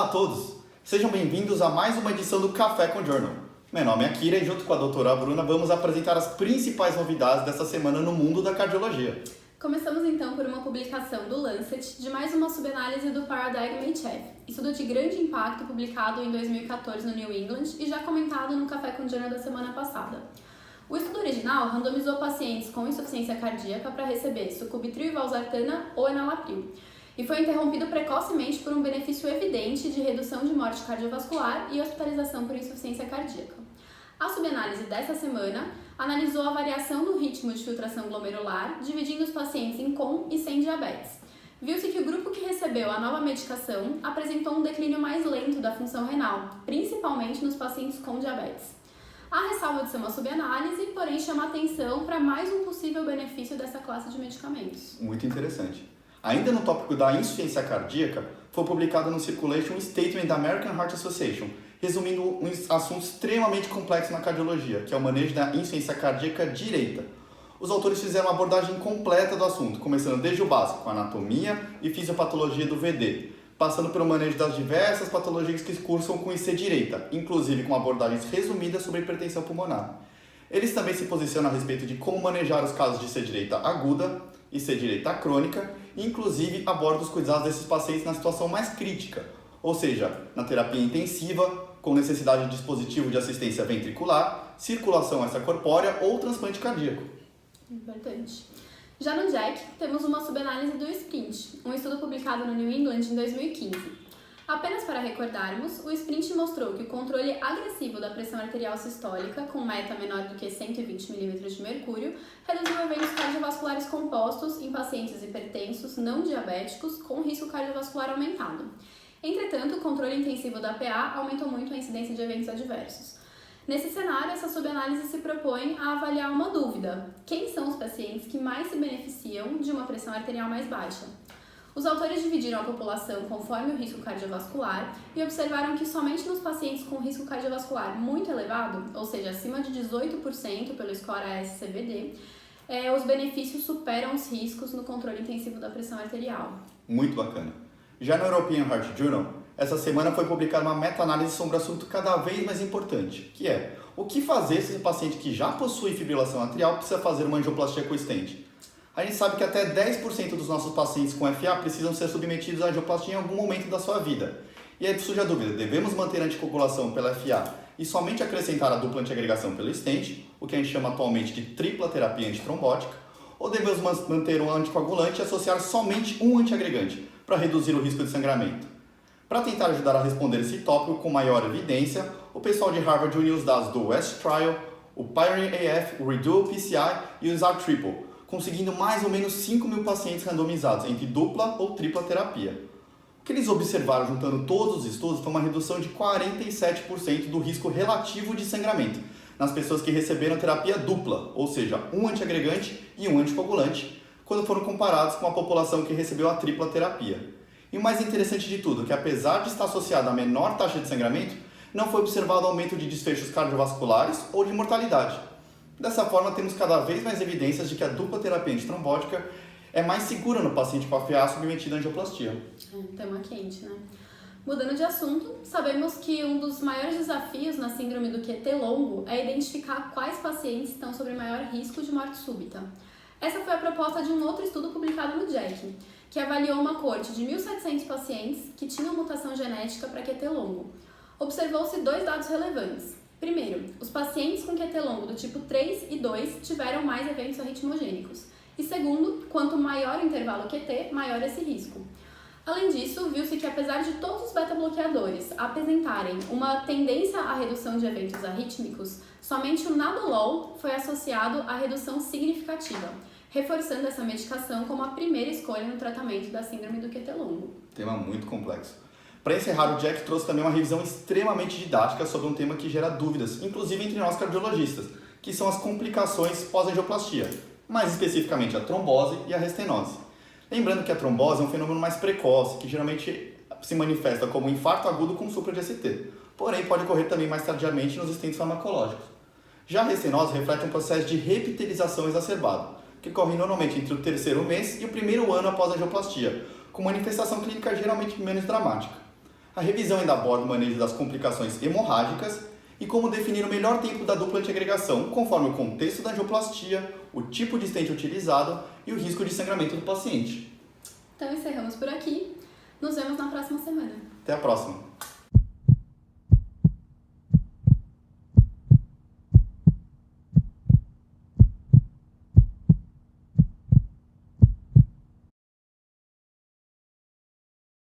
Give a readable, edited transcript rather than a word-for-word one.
a todos! Sejam bem-vindos a mais uma edição do Café com Journal. Meu nome é Akira e junto com a doutora Bruna vamos apresentar as principais novidades dessa semana no mundo da cardiologia. Começamos então por uma publicação do Lancet de mais uma subanálise do Paradigm-HF, estudo de grande impacto publicado em 2014 no New England e já comentado no Café com Journal da semana passada. O estudo original randomizou pacientes com insuficiência cardíaca para receber sucubitrio e valsartana ou enalapril e foi interrompido precocemente por um benefício evidente de redução de morte cardiovascular e hospitalização por insuficiência cardíaca. A subanálise dessa semana analisou a variação no ritmo de filtração glomerular, dividindo os pacientes em com e sem diabetes. Viu-se que o grupo que recebeu a nova medicação apresentou um declínio mais lento da função renal, principalmente nos pacientes com diabetes. Há ressalva de ser uma subanálise, porém chama atenção para mais um possível benefício dessa classe de medicamentos. Muito interessante. Ainda no tópico da insuficiência cardíaca, foi publicado no Circulation um statement da American Heart Association, resumindo um assunto extremamente complexo na cardiologia, que é o manejo da insuficiência cardíaca direita. Os autores fizeram uma abordagem completa do assunto, começando desde o básico, com a anatomia e fisiopatologia do VD, passando pelo manejo das diversas patologias que cursam com IC direita, inclusive com abordagens resumidas sobre hipertensão pulmonar. Eles também se posicionam a respeito de como manejar os casos de IC direita aguda, IC direita crônica, e inclusive abordam os cuidados desses pacientes na situação mais crítica, ou seja, na terapia intensiva, com necessidade de dispositivo de assistência ventricular, circulação extracorpórea ou transplante cardíaco. Importante. Já no JACC, temos uma subanálise do SPRINT, um estudo publicado no New England em 2015. Apenas para recordarmos, o SPRINT mostrou que o controle agressivo da pressão arterial sistólica, com meta menor do que 120 mm de mercúrio, reduziu eventos cardiovasculares compostos em pacientes hipertensos não diabéticos com risco cardiovascular aumentado. Entretanto, o controle intensivo da PA aumentou muito a incidência de eventos adversos. Nesse cenário, essa subanálise se propõe a avaliar uma dúvida: quem são os pacientes que mais se beneficiam de uma pressão arterial mais baixa? Os autores dividiram a população conforme o risco cardiovascular e observaram que somente nos pacientes com risco cardiovascular muito elevado, ou seja, acima de 18% pelo score AS-CVD, os benefícios superam os riscos no controle intensivo da pressão arterial. Muito bacana. Já no European Heart Journal, essa semana foi publicada uma meta-análise sobre um assunto cada vez mais importante, que é o que fazer se o paciente que já possui fibrilação atrial precisa fazer uma angioplastia com stent. A gente sabe que até 10% dos nossos pacientes com FA precisam ser submetidos à angioplastia em algum momento da sua vida. E aí surge a dúvida: devemos manter a anticoagulação pela FA e somente acrescentar a dupla antiagregação pelo stent, o que a gente chama atualmente de tripla terapia antitrombótica, ou devemos manter um anticoagulante e associar somente um antiagregante para reduzir o risco de sangramento? Para tentar ajudar a responder esse tópico com maior evidência, o pessoal de Harvard uniu os dados do WEST Trial, o Pioneer AF, o Redual PCI e o ZAR Triple, conseguindo mais ou menos 5.000 pacientes randomizados entre dupla ou tripla terapia. O que eles observaram juntando todos os estudos foi uma redução de 47% do risco relativo de sangramento nas pessoas que receberam terapia dupla, ou seja, um antiagregante e um anticoagulante, quando foram comparados com a população que recebeu a tripla terapia. E o mais interessante de tudo é que, apesar de estar associado a menor taxa de sangramento, não foi observado aumento de desfechos cardiovasculares ou de mortalidade. Dessa forma, temos cada vez mais evidências de que a dupla terapia antitrombótica é mais segura no paciente com FA submetido à angioplastia. Tema quente, né? Mudando de assunto, sabemos que um dos maiores desafios na síndrome do QT longo é identificar quais pacientes estão sob maior risco de morte súbita. Essa foi a proposta de um outro estudo publicado no JACC, que avaliou uma coorte de 1.700 pacientes que tinham mutação genética para QT longo. Observou-se dois dados relevantes. Primeiro, os pacientes com QT longo do tipo 3 e 2 tiveram mais eventos arritmogênicos. E segundo, quanto maior o intervalo QT, maior esse risco. Além disso, viu-se que apesar de todos os beta-bloqueadores apresentarem uma tendência à redução de eventos arrítmicos, somente o Nadolol foi associado à redução significativa, reforçando essa medicação como a primeira escolha no tratamento da síndrome do QT longo. Tema muito complexo. Para encerrar, o JACC trouxe também uma revisão extremamente didática sobre um tema que gera dúvidas, inclusive entre nós cardiologistas, que são as complicações pós-angioplastia, mais especificamente a trombose e a restenose. Lembrando que a trombose é um fenômeno mais precoce, que geralmente se manifesta como um infarto agudo com supra de ST, porém pode ocorrer também mais tardiamente nos estentes farmacológicos. Já a restenose reflete um processo de repitelização exacerbado, que ocorre normalmente entre o terceiro mês e o primeiro ano após a angioplastia, com manifestação clínica geralmente menos dramática. A revisão ainda aborda o manejo das complicações hemorrágicas e como definir o melhor tempo da dupla antiagregação, conforme o contexto da angioplastia, o tipo de stent utilizado e o risco de sangramento do paciente. Então encerramos por aqui. Nos vemos na próxima semana. Até a próxima!